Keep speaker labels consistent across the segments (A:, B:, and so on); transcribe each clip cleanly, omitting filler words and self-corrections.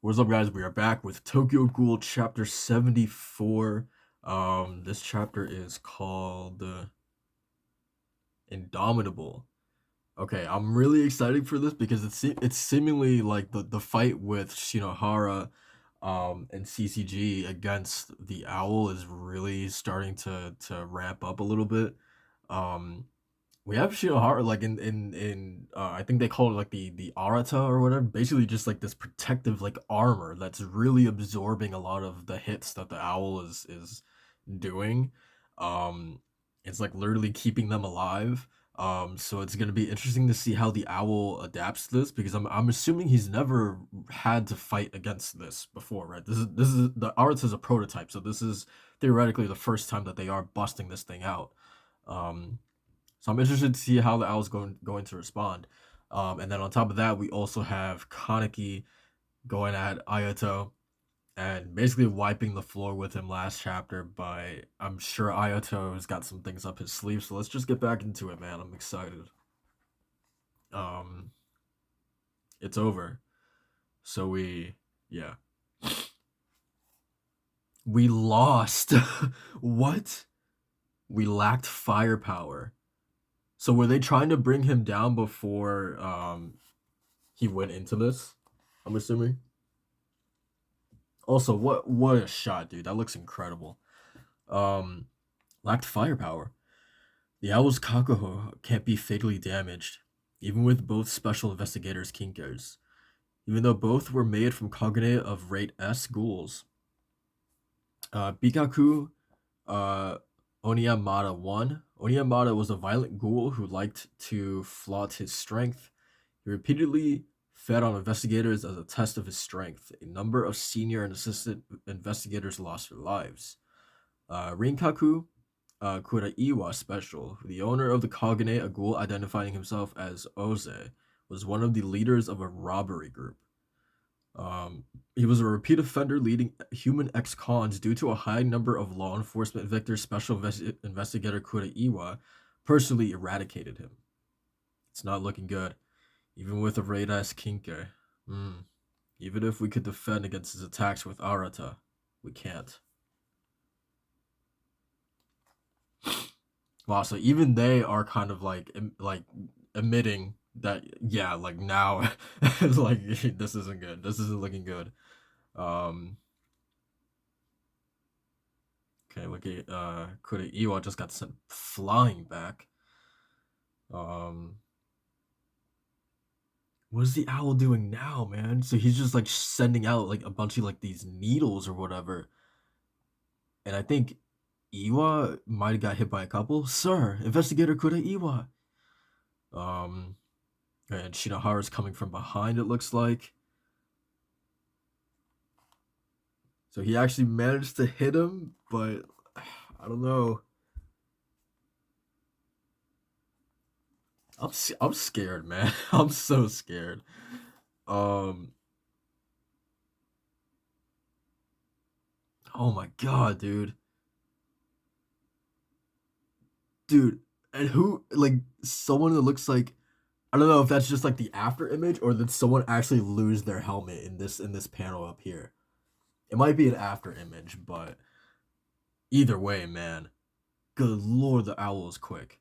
A: What's up, guys? We are back with Tokyo Ghoul chapter 74. This chapter is called Indomitable. Okay, I'm really excited for this because it's seemingly like the fight with Shinohara and CCG against the owl is really starting to ramp up a little bit. Um we have Shinohara like in I think they call it like the Arata or whatever. Basically, just like this protective like armor that's really absorbing a lot of the hits that the owl is doing. Um, it's like literally keeping them alive. So it's gonna be interesting to see how the owl adapts to this because I'm assuming he's never had to fight against this before, right? This is the Arata is a prototype, so this is theoretically the first time that they are busting this thing out. Um, so I'm interested to see how the owl's going to respond. And then on top of that, we also have Kaneki going at Ayato and basically wiping the floor with him last chapter. But I'm sure Ayato has got some things up his sleeve. So let's just get back into it, man. I'm excited. Um, it's over. So yeah, we lost. What? We lacked firepower. So were they trying to bring him down before he went into this? I'm assuming. Also, what a shot, dude. That looks incredible. Um, lacked firepower. The owl's Kakuho can't be fatally damaged, even with both special investigators Kinkers. Even though both were made from Kagane of rate S ghouls. Bikaku uh, Oniyamada 1. Oniyamada was a violent ghoul who liked to flaunt his strength. He repeatedly fed on investigators as a test of his strength. A number of senior and assistant investigators lost their lives. Rinkaku Kuraiwa Special, the owner of the Kagane, a ghoul identifying himself as Oze, was one of the leaders of a robbery group. He was a repeat offender leading human ex-cons due to a high number of law enforcement victors. Special investigator Kuraiwa personally eradicated him. It's not looking good, even with a raid-ass Kinke. Hmm. Even if we could defend against his attacks with Arata, we can't. Wow, so even they are kind of like admitting that yeah, like now like this isn't good. This isn't looking good. Um okay, look at Kuda Iwa just got sent flying back. Um what is the owl doing now, man? So he's just like sending out like a bunch of like these needles or whatever. And I think Iwa might have got hit by a couple. Sir, investigator Kuda Iwa. Um and Shinohara's coming from behind, it looks like. So he actually managed to hit him, but I don't know. I'm scared, man. I'm so scared. Um. Oh my god, dude. Dude, and who like someone that looks like I don't know if that's just like the after image or did someone actually lose their helmet in this panel up here. It might be an after image, but either way, man. Good lord, the owl is quick.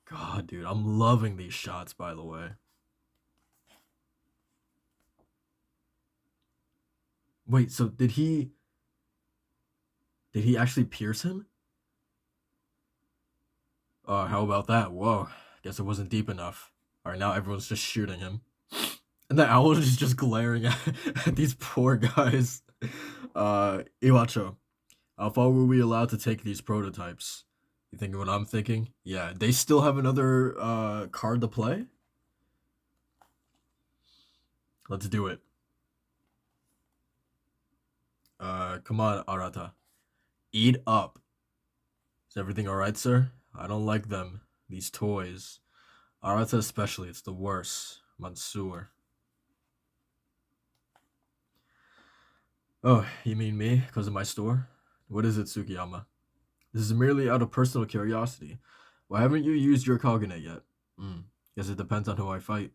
A: God, dude, I'm loving these shots, by the way. Wait, so did he actually pierce him? How about that? Whoa, guess it wasn't deep enough. All right, now everyone's just shooting him, and the owl is just glaring at these poor guys. Iwacho, how far were we allowed to take these prototypes? You thinking what I'm thinking? Yeah, they still have another card to play. Let's do it. Come on, Arata, eat up. Is everything all right, sir? I don't like them. These toys. Arata especially, it's the worst. Mansoor. Oh, you mean me? Because of my store? What is it, Tsukiyama? This is merely out of personal curiosity. Why haven't you used your Kagune yet? Hmm. Guess it depends on who I fight.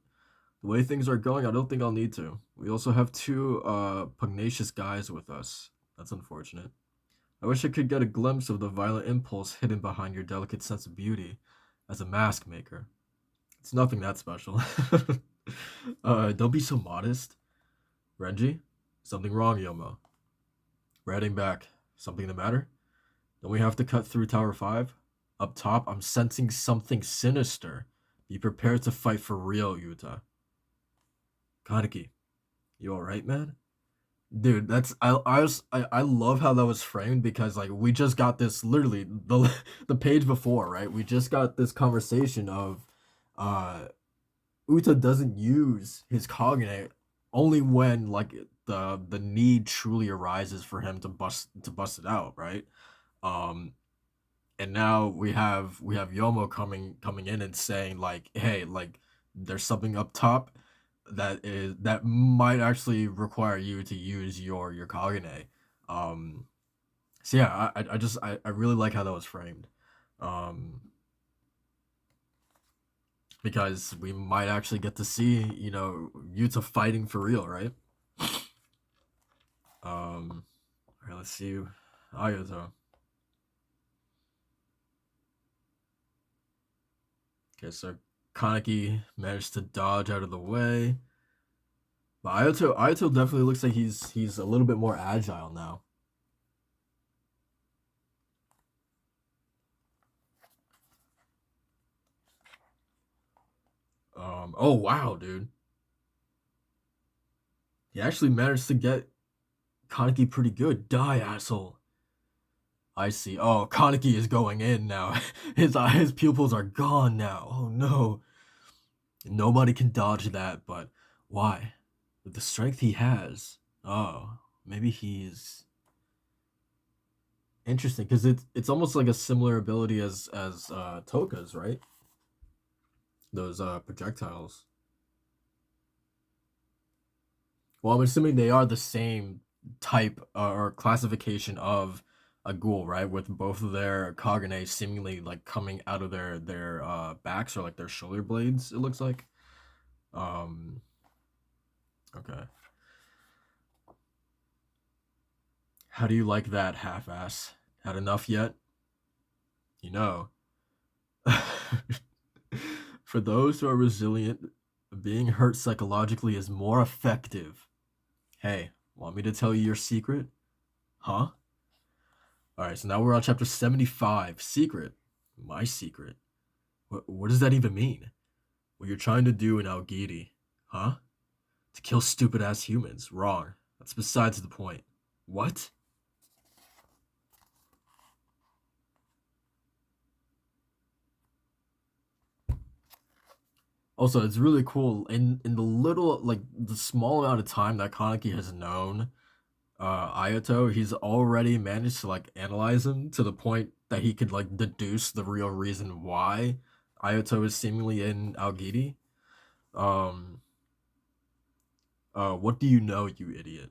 A: The way things are going, I don't think I'll need to. We also have two pugnacious guys with us. That's unfortunate. I wish I could get a glimpse of the violent impulse hidden behind your delicate sense of beauty as a mask maker. It's nothing that special. Don't be so modest. Renji? Something wrong, Yomo. We're heading back. Something the matter? Don't we have to cut through Tower 5? Up top, I'm sensing something sinister. Be prepared to fight for real, Yuta. Kaneki, you alright, man? Dude, that's I love how that was framed because like we just got this literally the page before, right? We just got this conversation of uh Uta doesn't use his Kagane only when like the need truly arises for him to bust it out, right? Um and now we have Yomo coming in and saying like, hey, like there's something up top that might actually require you to use your Kagane. Um, so yeah, I really like how that was framed, um, because we might actually get to see Yuta fighting for real, right? All right, let's see, Ayato. Okay, so Kaneki managed to dodge out of the way. But Ayato definitely looks like he's a little bit more agile now. Oh wow, dude. He actually managed to get Kaneki pretty good. Die, asshole. I see. Oh, Kaneki is going in now. His pupils are gone now. Oh no. Nobody can dodge that, but why? With the strength he has. Oh, maybe he's interesting because it's almost like a similar ability as Toka's, right? Those projectiles. Well, I'm assuming they are the same type or classification of a ghoul, right? With both of their Kagane seemingly like coming out of their backs or like their shoulder blades. It looks like. Um. Okay. How do you like that, half-ass? Had enough yet? You know. For those who are resilient, being hurt psychologically is more effective. Hey, want me to tell you your secret? Huh? Alright, so now we're on chapter 75. Secret. My secret. What does that even mean? What you're trying to do in Algidi. Huh? To kill stupid ass humans. Wrong. That's besides the point. What? Also, it's really cool in the little like the small amount of time that Kaneki has known Ayato, he's already managed to like analyze him to the point that he could like deduce the real reason why Ayato is seemingly in Algidi. Um, what do you know, you idiot?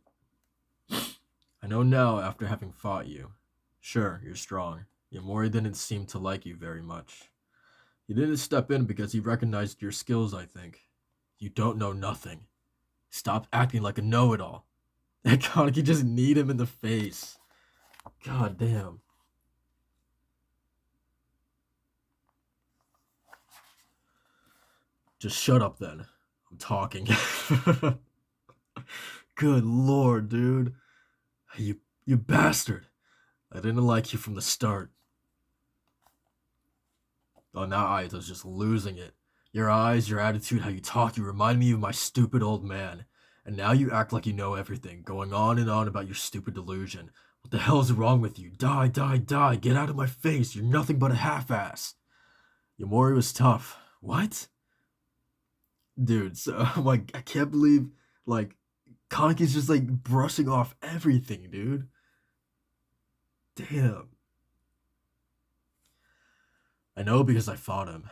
A: I know now after having fought you. Sure, you're strong. Yamori didn't seem to like you very much. He didn't step in because he recognized your skills, I think. You don't know nothing. Stop acting like a know-it-all. That Kaneki just need him in the face. God damn. Just shut up then. I'm talking. Good lord, dude. You bastard. I didn't like you from the start. Oh, now Ayato's just losing it. Your eyes, your attitude, how you talk, you remind me of my stupid old man. And now you act like you know everything, going on and on about your stupid delusion. What the hell's wrong with you? Die, die, die. Get out of my face. You're nothing but a half-ass. Yamori was tough. What? Dude, so I'm like, I can't believe, like, Kaneki's just, like, brushing off everything, dude. Damn. I know because I fought him.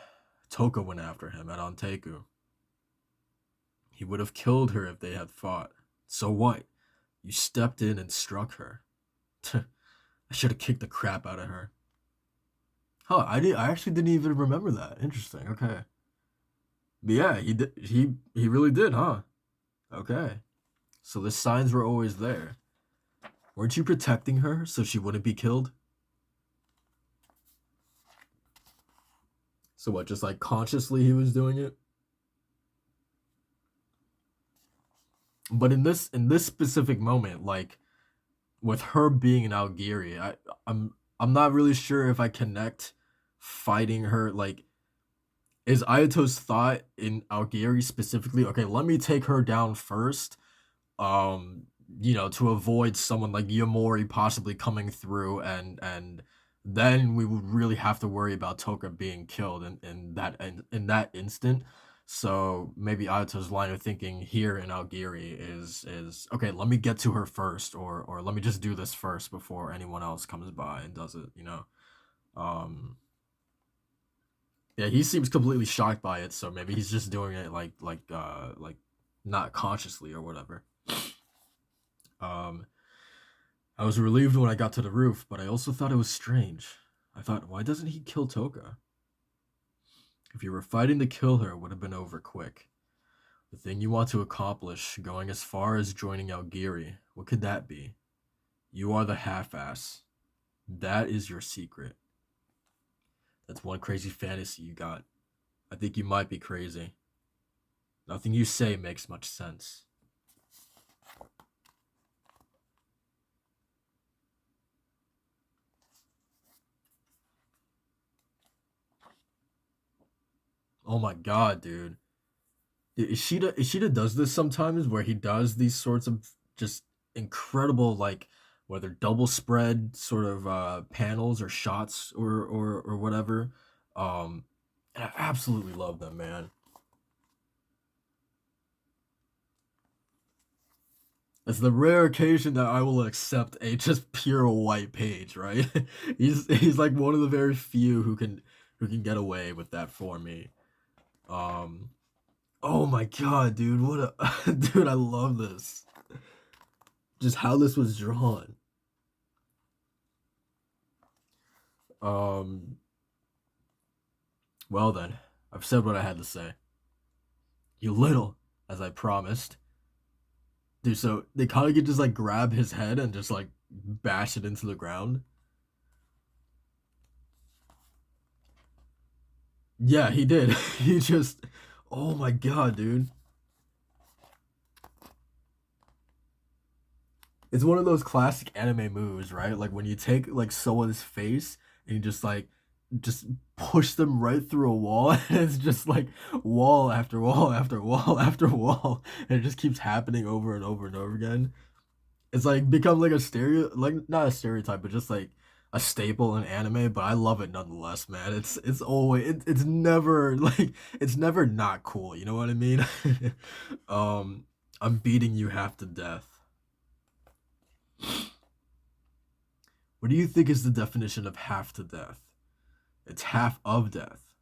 A: Toka went after him at Anteku. He would have killed her if they had fought. So what? You stepped in and struck her. I should have kicked the crap out of her. Huh, I actually didn't even remember that. Interesting, okay. Yeah, he did. He really did, huh? Okay. So the signs were always there. Weren't you protecting her so she wouldn't be killed? So what? Just like consciously he was doing it. But in this specific moment, like with her being in Algeria, I'm not really sure if I connect fighting her. Like, is Ayato's thought in Algeria specifically? Okay, let me take her down first, um to avoid someone like Yamori possibly coming through, and then we would really have to worry about Toka being killed in that instant. So maybe Ayato's line of thinking here in Algeria is okay, let me get to her first, or let me just do this first before anyone else comes by and does it. um yeah, he seems completely shocked by it, so maybe he's just doing it like not consciously or whatever. um I was relieved when I got to the roof, but I also thought it was strange. I thought, why doesn't he kill Toka? If you were fighting to kill her, it would have been over quick. The thing you want to accomplish, going as far as joining Algiri, what could that be? You are the half-ass. That is your secret. That's one crazy fantasy you got. I think you might be crazy. Nothing you say makes much sense. Oh my god, dude. Ishida does this sometimes where he does these sorts of just incredible, like, whether double spread sort of panels or shots or whatever. And I absolutely love them, man. It's the rare occasion that I will accept a just pure white page, right? He's like one of the very few who can get away with that for me. Um oh my god, dude, what a dude, I love this. Just how this was drawn. Um, well then, I've said what I had to say. You little, as I promised. Dude, so they kind of could just like grab his head and just like bash it into the ground. Yeah, he did. He just, oh my god, dude. It's one of those classic anime moves, right? Like when you take like someone's face and you just push them right through a wall, and it's just like wall after wall after wall after wall, and it just keeps happening over and over and over again. It's like become like a like not a stereotype, but just like a staple in anime. But I love it nonetheless, man. It's always it's never like it's never not cool. You know what I mean? um, I'm beating you half to death. What do you think is the definition of half to death? It's half of death.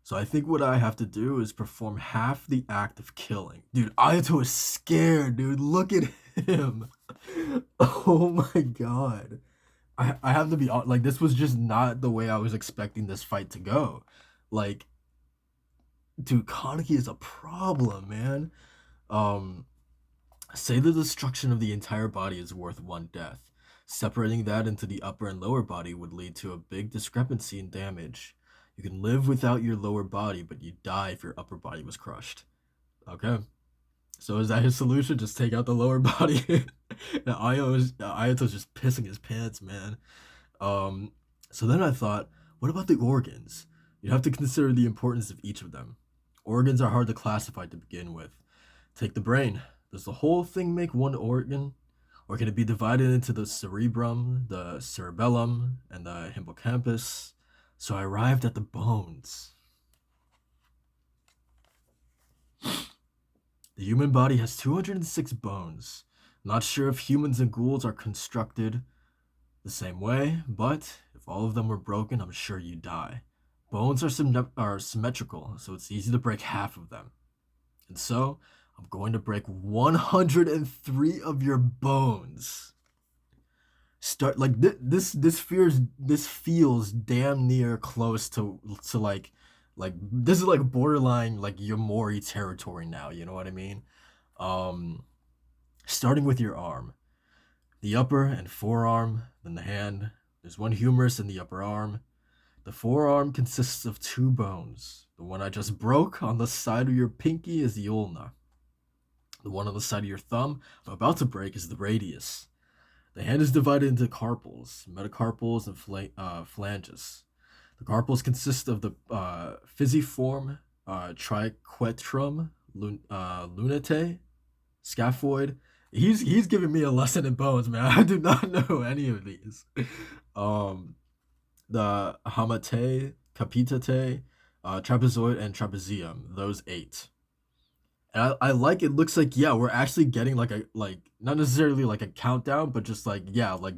A: So I think what I have to do is perform half the act of killing. Dude, Ayato is scared, dude. Look at him. Oh my god. I have to be like, this was just not the way I was expecting this fight to go. Like, dude, Kaneki is a problem, man. Um, say the destruction of the entire body is worth one death. Separating that into the upper and lower body would lead to a big discrepancy in damage. You can live without your lower body, but you die if your upper body was crushed. Okay. So is that his solution? Just take out the lower body? And Ayato's just pissing his pants, man. Um, so then I thought, what about the organs? You have to consider the importance of each of them. Organs are hard to classify to begin with. Take the brain. Does the whole thing make one organ? Or can it be divided into the cerebrum, the cerebellum, and the hippocampus? So I arrived at the bones. The human body has 206 bones. Not sure if humans and ghouls are constructed the same way, but if all of them were broken, I'm sure you'd die. Bones are symmetrical, so it's easy to break half of them. And so, I'm going to break 103 of your bones. Start this feels damn near close to Like this is like borderline like Yamori territory now. You know what I mean? Um, Starting with your arm, the upper and forearm, then the hand. There's one humerus in the upper arm. The forearm consists of two bones. The one I just broke on the side of your pinky is the ulna. The one on the side of your thumb I'm about to break is the radius. The hand is divided into carpals, metacarpals, and phalanges. The carpals consist of the physiform, triquetrum, lunate, scaphoid. He's giving me a lesson in bones, man. I do not know any of these. Um, the hamate, capitate, trapezoid, and trapezium. Those eight. And I like it looks like yeah we're actually getting like a like not necessarily like a countdown but just like yeah like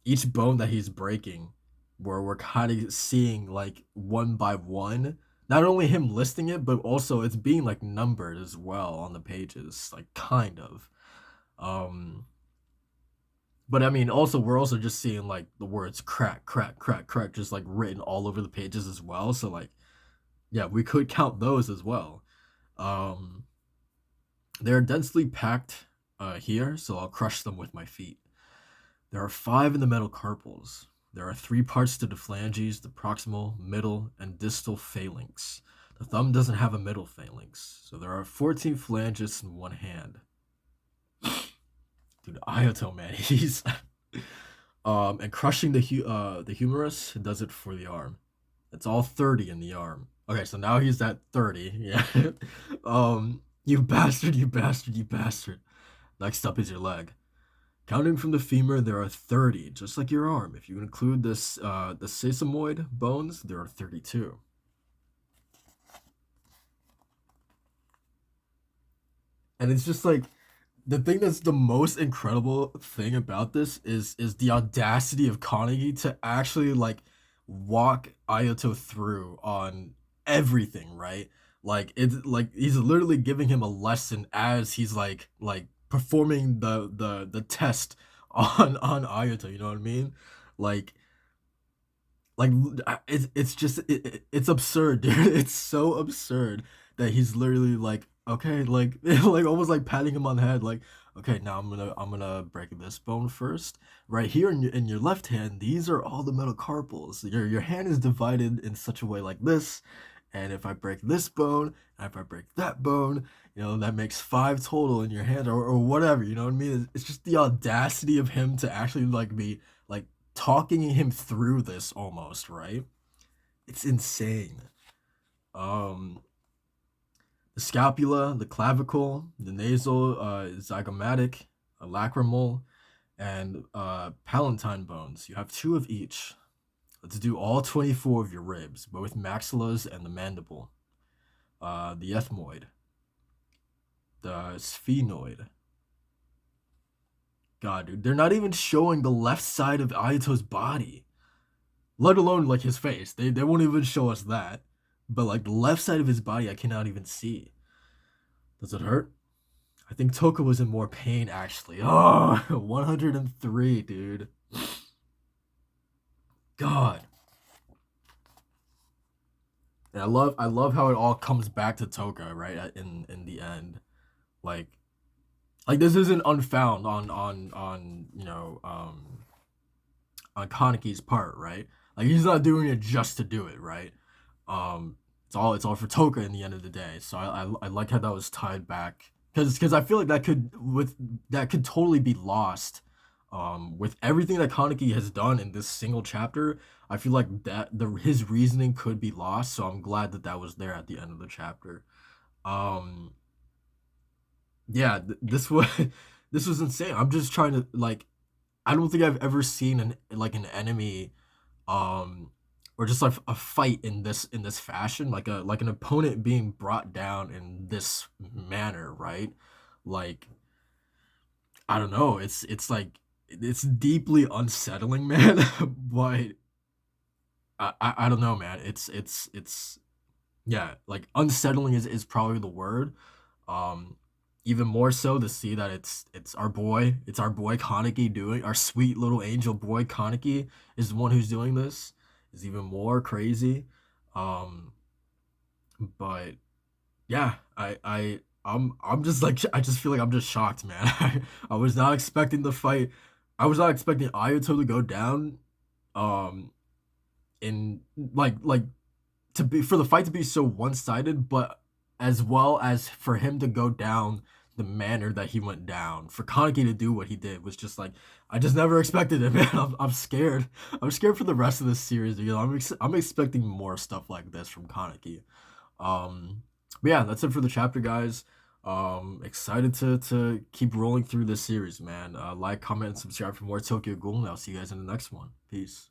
A: each bone that he's breaking where we're kind of seeing like one by one not only him listing it but also it's being like numbered as well on the pages like kind of um but I mean also we're also just seeing like the words crack crack crack crack just like written all over the pages as well so like yeah we could count those as well. um They're densely packed here, so I'll crush them with my feet. There are five in the metacarpals. There are three parts to the phalanges, the proximal, middle, and distal phalanx. The thumb doesn't have a middle phalanx, so there are 14 phalanges in one hand. Dude, Ayato, man, he's and crushing the humerus does it for the arm. It's all 30 in the arm. Okay, so now he's at 30. Yeah. You bastard, you bastard, you bastard. Next up is your leg. Counting from the femur, there are 30, just like your arm. If you include the sesamoid bones, there are 32. And it's just like the thing that's the most incredible thing about this is the audacity of Kaneki to actually like walk Ayato through on everything, right? Like it's like he's literally giving him a lesson as he's like performing the test on Ayato, you know what I mean? Like like it's just it's absurd, dude. It's so absurd that he's literally like okay like like almost like patting him on the head like okay now I'm gonna break this bone first right here in your left hand. These are all the metacarpals. Your hand is divided in such a way like this, and if I break this bone and if I break that bone, you know that makes five total in your hand or whatever, you know what I mean? It's just the audacity of him to actually like be like talking him through this almost, right? It's insane. Um, the scapula, the clavicle, the nasal, zygomatic, lacrimal, and palatine bones. You have two of each. Let's do all 24 of your ribs, both maxillas and the mandible. The ethmoid, the sphenoid. God, dude, they're not even showing the left side of Ayato's body, let alone like his face. They won't even show us that. But like the left side of his body, I cannot even see. Does it hurt? I think Toka was in more pain actually. Oh, 103, dude. God. And I love how it all comes back to Toka, right? In the end. Like like this isn't unfound on on Kaneki's part, right? Like he's not doing it just to do it, right? It's all for Toka in the end of the day. So I like how that was tied back because I feel like that could totally be lost. With everything that Kaneki has done in this single chapter, I feel like that the his reasoning could be lost. So I'm glad that that was there at the end of the chapter. Um, yeah, this was this was insane. I'm just trying to like I don't think I've ever seen an enemy um or just like a fight in this fashion like an opponent being brought down in this manner, right? Like I don't know, it's like it's deeply unsettling, man. But I don't know, man. It's yeah, like unsettling is probably the word. Um, Even more so to see that it's our boy Kaneki doing our sweet little angel boy Kaneki is the one who's doing this is even more crazy. Um, but yeah, I'm just like I just feel like I'm just shocked, man. I was not expecting the fight. I was not expecting Ayato to go down. Um, in like to be for the fight to be so one sided, but as well as for him to go down the manner that he went down, for Kaneki to do what he did was just like I just never expected it, man. I'm scared. I'm scared for the rest of this series. You know, I'm expecting more stuff like this from Kaneki. But yeah, that's it for the chapter, guys. Excited to keep rolling through this series, man. Like, comment, and subscribe for more Tokyo Ghoul, and I'll see you guys in the next one. Peace.